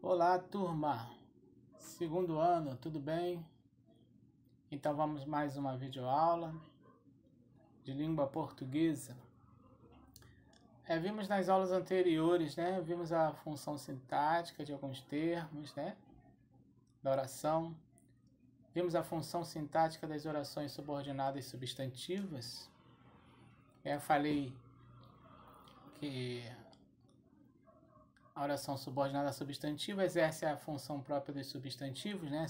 Olá, turma! Segundo ano, tudo bem? Então vamos mais uma videoaula de língua portuguesa. Vimos nas aulas anteriores, né? Vimos a função sintática de alguns termos, né? Da oração. Vimos a função sintática das orações subordinadas substantivas. Eu falei que a oração subordinada substantiva exerce a função própria dos substantivos, né?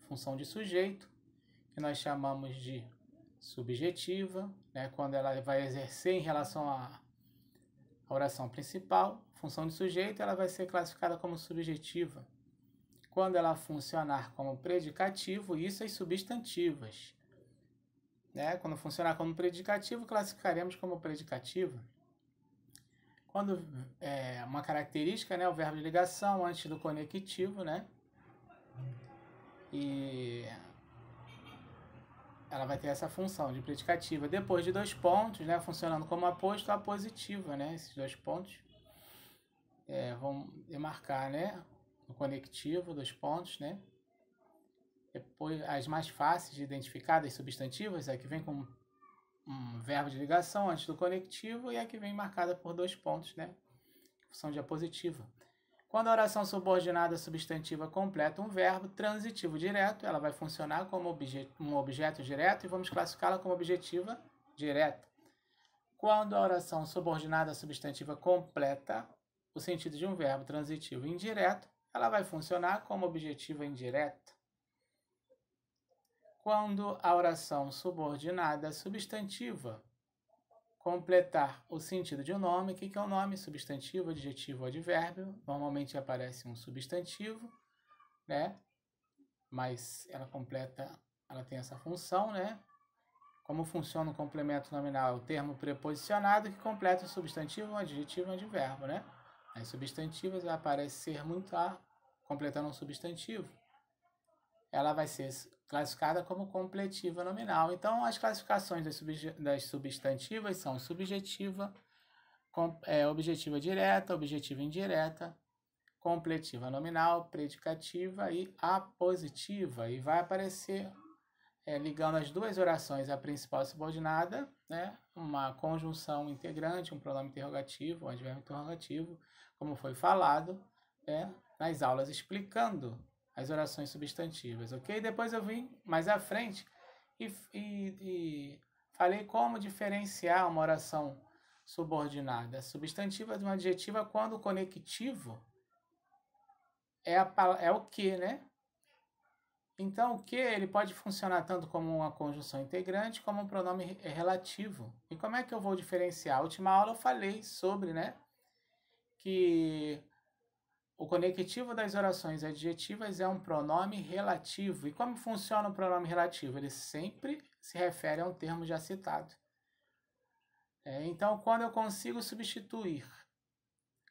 Função de sujeito, que nós chamamos de subjetiva, né? Quando ela vai exercer em relação à oração principal. Função de sujeito, ela vai ser classificada como subjetiva. Quando ela funcionar como predicativo, isso as substantivas, né? Quando funcionar como predicativo, classificaremos como predicativa. Quando uma característica, né, o verbo de ligação antes do conectivo, né? E ela vai ter essa função de predicativa. Depois de dois pontos, né, funcionando como aposto, a positiva, né? Esses dois pontos vão demarcar, né, o conectivo, dois pontos, né? Depois, as mais fáceis de identificar das substantivas é que vem com um verbo de ligação antes do conectivo e a que vem marcada por dois pontos, né? Função de apositiva. Quando a oração subordinada substantiva completa um verbo transitivo direto, ela vai funcionar como um objeto direto e vamos classificá-la como objetiva direta. Quando a oração subordinada substantiva completa o sentido de um verbo transitivo indireto, ela vai funcionar como objetiva indireta. Quando a oração subordinada substantiva completar o sentido de um nome, o que é um nome? Substantivo, adjetivo ou advérbio. Normalmente aparece um substantivo, né? Mas ela tem essa função, né? Como funciona o complemento nominal? O termo preposicionado que completa o substantivo, um adjetivo e um advérbio, né? As substantivas aparece ser muito a completando um substantivo. Ela vai ser classificada como completiva nominal. Então, as classificações das substantivas são subjetiva, objetiva direta, objetiva indireta, completiva nominal, predicativa e apositiva. E vai aparecer, ligando as duas orações, a principal subordinada, né, uma conjunção integrante, um pronome interrogativo, um advérbio interrogativo, como foi falado, nas aulas explicando as orações substantivas, ok? Depois eu vim mais à frente e falei como diferenciar uma oração subordinada substantiva de uma adjetiva quando o conectivo é o que, né? Então, o que ele pode funcionar tanto como uma conjunção integrante como um pronome relativo. E como é que eu vou diferenciar? Na última aula eu falei sobre, né, que o conectivo das orações adjetivas é um pronome relativo. E como funciona o pronome relativo? Ele sempre se refere a um termo já citado. Então, quando eu consigo substituir,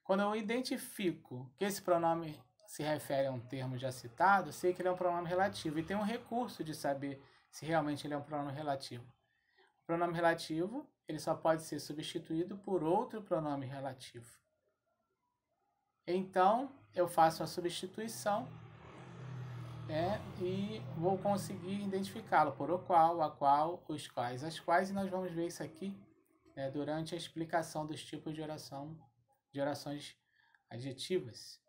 quando eu identifico que esse pronome se refere a um termo já citado, eu sei que ele é um pronome relativo. E tem um recurso de saber se realmente ele é um pronome relativo. O pronome relativo, ele só pode ser substituído por outro pronome relativo. Então, eu faço a substituição e vou conseguir identificá-lo por o qual, a qual, os quais, as quais, e nós vamos ver isso aqui durante a explicação dos tipos de orações adjetivas.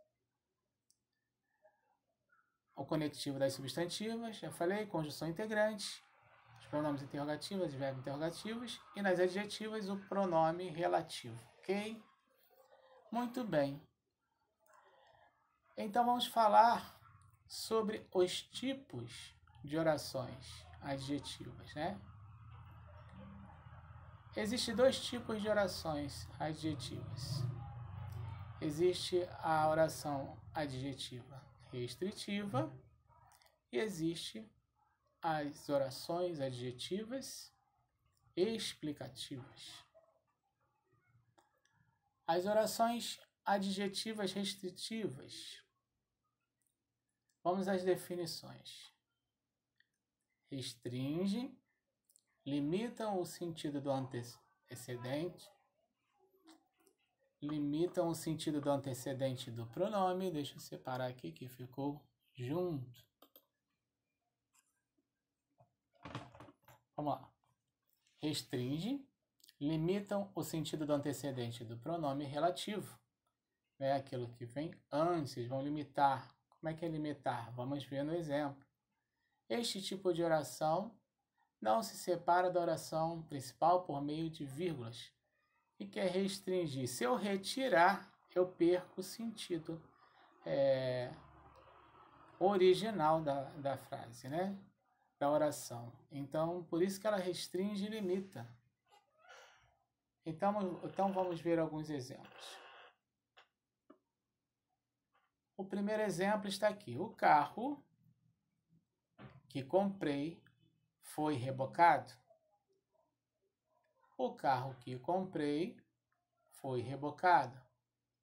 O conectivo das substantivas, já falei, conjunção integrante, os pronomes interrogativos, os verbos interrogativos, e nas adjetivas o pronome relativo, ok? Muito bem. Então vamos falar sobre os tipos de orações adjetivas, né? Existem dois tipos de orações adjetivas. Existe a oração adjetiva restritiva e existe as orações adjetivas explicativas. As orações adjetivas restritivas. Vamos às definições. Restringem, limitam o sentido do antecedente, limitam o sentido do antecedente do pronome. Deixa eu separar aqui que ficou junto. Vamos lá. Restringe, limitam o sentido do antecedente do pronome relativo. É aquilo que vem antes, vão limitar. Como é que é limitar? Vamos ver no exemplo. Este tipo de oração não se separa da oração principal por meio de vírgulas. E quer restringir. Se eu retirar, eu perco o sentido original da frase, né? Da oração. Então, por isso que ela restringe e limita. Então vamos ver alguns exemplos. O primeiro exemplo está aqui. O carro que comprei foi rebocado. O carro que comprei foi rebocado.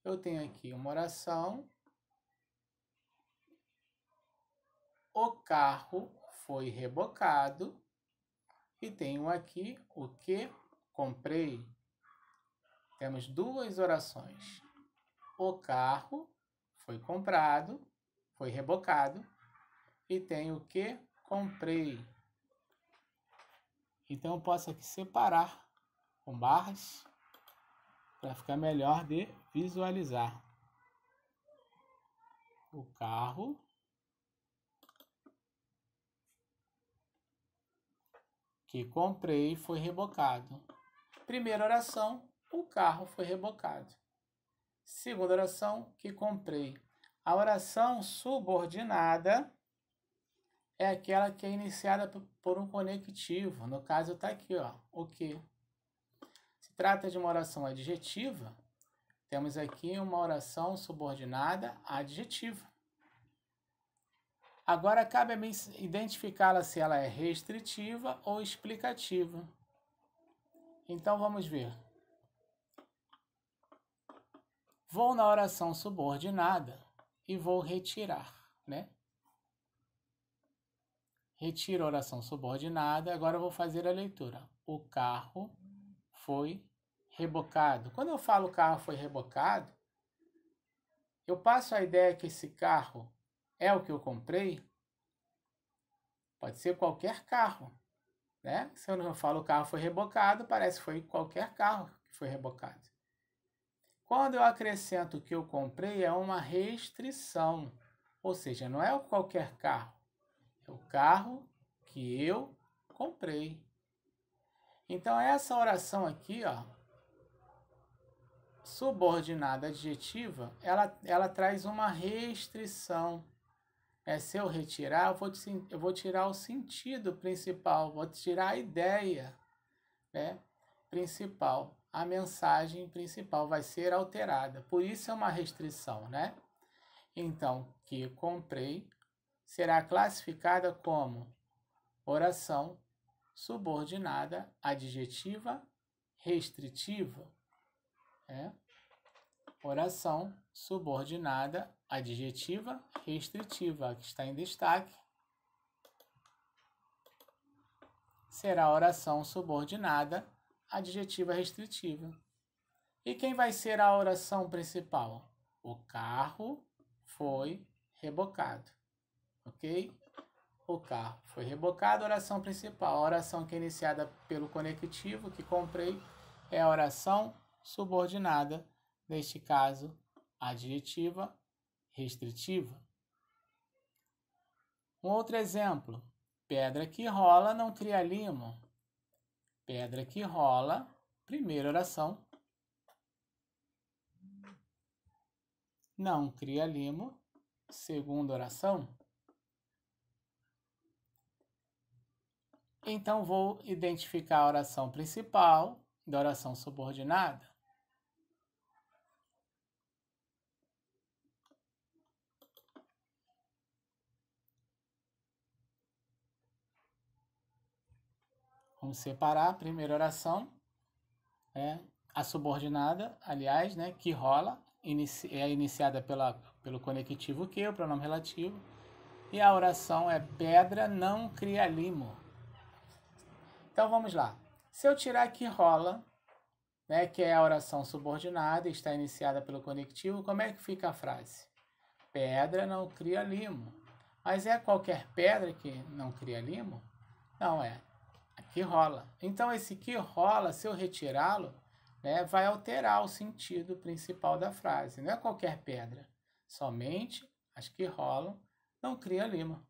Eu tenho aqui uma oração. O carro foi rebocado. E tenho aqui o que comprei. Temos duas orações. O carro foi comprado, foi rebocado. E tenho o que comprei. Então eu posso aqui separar com barras para ficar melhor de visualizar. O carro que comprei foi rebocado. Primeira oração, o carro foi rebocado. Segunda oração, que comprei. A oração subordinada é aquela que é iniciada por um conectivo. No caso está aqui, ó, o que. Se trata de uma oração adjetiva, temos aqui uma oração subordinada adjetiva. Agora cabe a mim identificá-la se ela é restritiva ou explicativa. Então vamos ver. Vou na oração subordinada e vou retirar, né? Retiro a oração subordinada, agora eu vou fazer a leitura. O carro foi rebocado. Quando eu falo carro foi rebocado, eu passo a ideia que esse carro é o que eu comprei. Pode ser qualquer carro, né? Se eu não falo carro foi rebocado, parece que foi qualquer carro que foi rebocado. Quando eu acrescento o que eu comprei, é uma restrição. Ou seja, não é qualquer carro. É o carro que eu comprei. Então, essa oração aqui, ó, subordinada adjetiva, ela traz uma restrição. Se eu retirar, eu vou tirar o sentido principal, vou tirar a ideia, né, principal. A mensagem principal vai ser alterada. Por isso é uma restrição, né? Então, que comprei será classificada como oração subordinada adjetiva restritiva. Oração subordinada adjetiva restritiva, que está em destaque, será oração subordinada adjetiva restritiva. E quem vai ser a oração principal? O carro foi rebocado. Ok? O carro foi rebocado, oração principal. A oração que é iniciada pelo conectivo, que comprei, é a oração subordinada, neste caso, adjetiva restritiva. Um outro exemplo. Pedra que rola não cria limo. Pedra que rola, primeira oração, não cria limo, segunda oração. Então, vou identificar a oração principal da oração subordinada. Vamos separar a primeira oração, a subordinada, aliás, né, que rola, é iniciada pelo conectivo que, o pronome relativo, e a oração é pedra não cria limo. Então vamos lá. Se eu tirar que rola, né, que é a oração subordinada, está iniciada pelo conectivo, como é que fica a frase? Pedra não cria limo. Mas é qualquer pedra que não cria limo? Não, é a que rola. Então, esse que rola, se eu retirá-lo, né, vai alterar o sentido principal da frase. Não é qualquer pedra. Somente as que rolam não cria lima.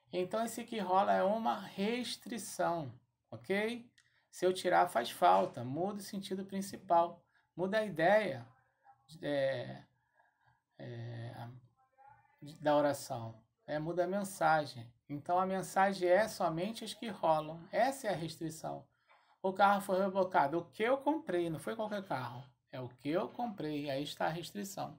Então, esse que rola é uma restrição, ok? Se eu tirar, faz falta, muda o sentido principal, muda a ideia da oração, muda a mensagem. Então, a mensagem é somente as que rolam. Essa é a restrição. O carro foi rebocado. O que eu comprei, não foi qualquer carro. É o que eu comprei, aí está a restrição.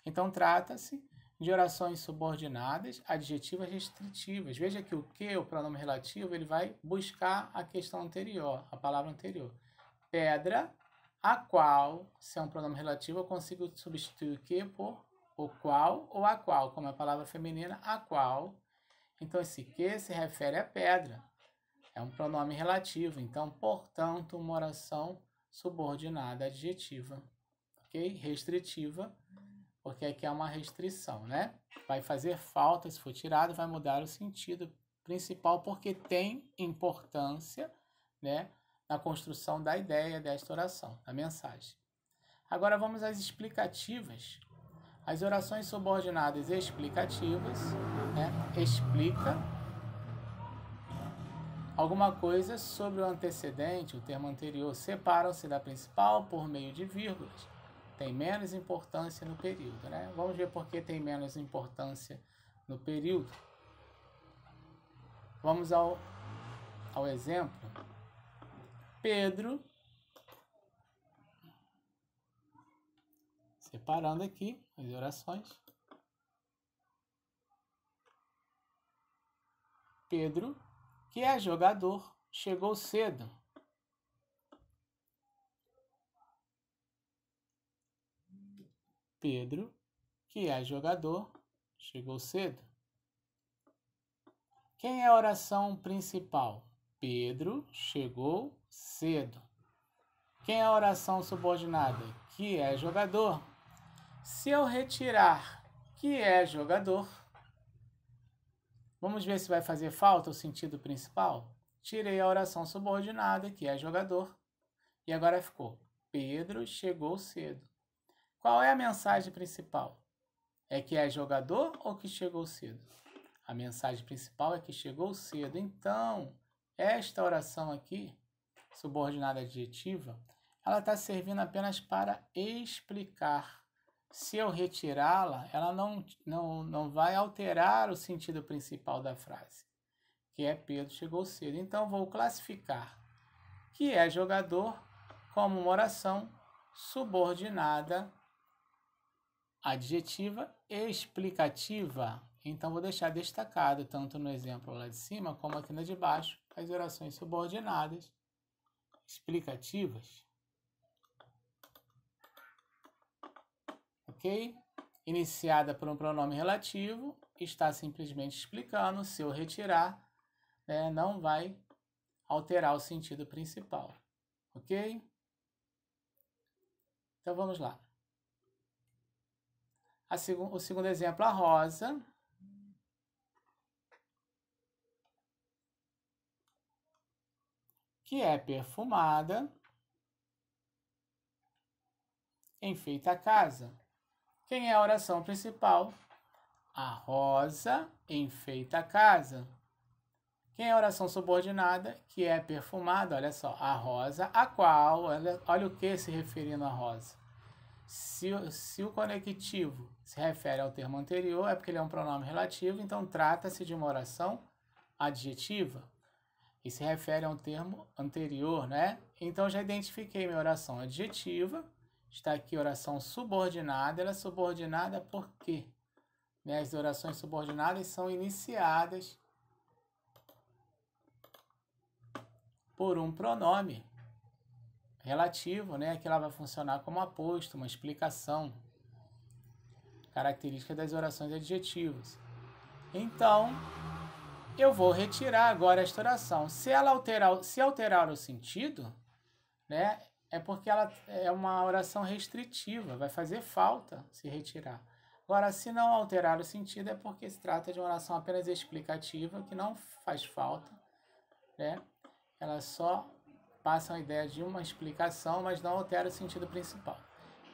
Então, trata-se de orações subordinadas, adjetivas restritivas. Veja que o que, o pronome relativo, ele vai buscar a questão anterior, a palavra anterior. Pedra, a qual, se é um pronome relativo, eu consigo substituir o que por o qual ou a qual, como é a palavra feminina, a qual. Então, esse que se refere à pedra. É um pronome relativo. Então, portanto, uma oração subordinada adjetiva. Ok? Restritiva, porque aqui é uma restrição, né? Vai fazer falta, se for tirado, vai mudar o sentido principal, porque tem importância, né, na construção da ideia desta oração, da mensagem. Agora vamos às explicativas. As orações subordinadas explicativas, né, explica alguma coisa sobre o antecedente, o termo anterior, separam-se da principal por meio de vírgulas. Tem menos importância no período, né? Vamos ver por que tem menos importância no período. Vamos ao exemplo. Pedro, separando aqui as orações. Pedro, que é jogador, chegou cedo. Pedro, que é jogador, chegou cedo. Quem é a oração principal? Pedro chegou cedo. Quem é a oração subordinada? Que é jogador. Se eu retirar que é jogador, vamos ver se vai fazer falta o sentido principal? Tirei a oração subordinada, que é jogador, e agora ficou Pedro chegou cedo. Qual é a mensagem principal? É que é jogador ou que chegou cedo? A mensagem principal é que chegou cedo. Então, esta oração aqui, subordinada adjetiva, ela está servindo apenas para explicar. Se eu retirá-la, ela não vai alterar o sentido principal da frase, que é Pedro chegou cedo. Então, vou classificar que é jogador como uma oração subordinada adjetiva explicativa. Então, vou deixar destacado, tanto no exemplo lá de cima, como aqui na de baixo, as orações subordinadas explicativas. Ok? Iniciada por um pronome relativo, está simplesmente explicando. Se eu retirar, né, não vai alterar o sentido principal. Ok? Então, vamos lá. O segundo exemplo, a rosa. Que é perfumada, enfeita a casa. Quem é a oração principal? A rosa enfeita a casa. Quem é a oração subordinada? Que é perfumada, olha só, a rosa, a qual, olha o que se referindo à rosa. Se o conectivo se refere ao termo anterior, é porque ele é um pronome relativo, então trata-se de uma oração adjetiva. E se refere a um termo anterior, né? Então, já identifiquei minha oração adjetiva. Está aqui oração subordinada. Ela é subordinada por quê? As orações subordinadas são iniciadas por um pronome relativo, né? Que ela vai funcionar como aposto, uma explicação. Característica das orações adjetivas. Então, eu vou retirar agora esta oração. Se alterar o sentido, né, é porque ela é uma oração restritiva, vai fazer falta se retirar. Agora, se não alterar o sentido, é porque se trata de uma oração apenas explicativa, que não faz falta, né? Ela só passa a ideia de uma explicação, mas não altera o sentido principal.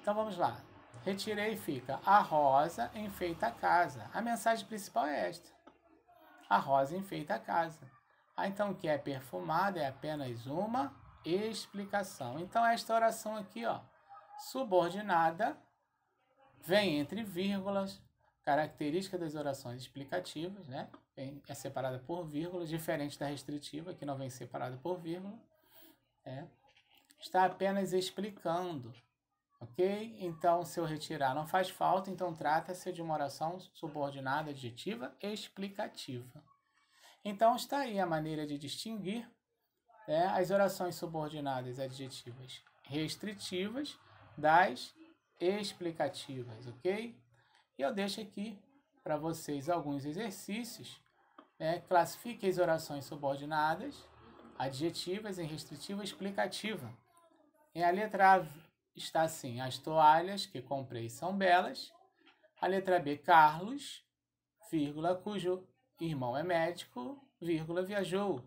Então vamos lá. Retirei e fica: a rosa enfeita a casa. A mensagem principal é esta: a rosa enfeita a casa. Então o que é perfumada é apenas uma explicação. Então esta oração aqui, ó, subordinada, vem entre vírgulas, característica das orações explicativas, né? É separada por vírgula, diferente da restritiva, que não vem separada por vírgula. Está apenas explicando, ok? Então, se eu retirar não faz falta, então trata-se de uma oração subordinada adjetiva explicativa. Então, está aí a maneira de distinguir, né, as orações subordinadas adjetivas restritivas das explicativas, ok? E eu deixo aqui para vocês alguns exercícios, né? Classifique as orações subordinadas adjetivas em restritiva e explicativa. E a letra A está assim: as toalhas que comprei são belas. A letra B, Carlos, vírgula, cujo irmão é médico, vírgula, viajou.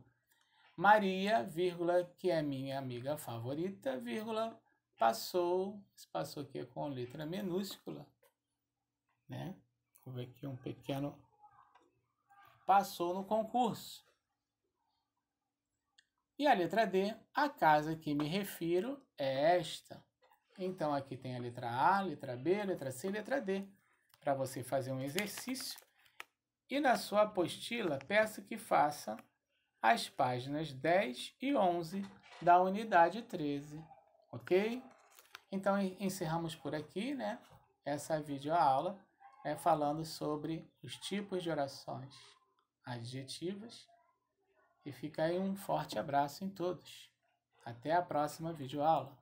Maria, vírgula, que é minha amiga favorita, vírgula, passou. Esse passou aqui é com letra minúscula, né? Vou ver aqui um pequeno. Passou no concurso. E a letra D, a casa a que me refiro é esta. Então aqui tem a letra A, letra B, letra C e letra D, para você fazer um exercício. E na sua apostila, peço que faça as páginas 10 e 11 da unidade 13, ok? Então encerramos por aqui, né, essa videoaula, falando sobre os tipos de orações adjetivas. E fica aí um forte abraço em todos. Até a próxima videoaula.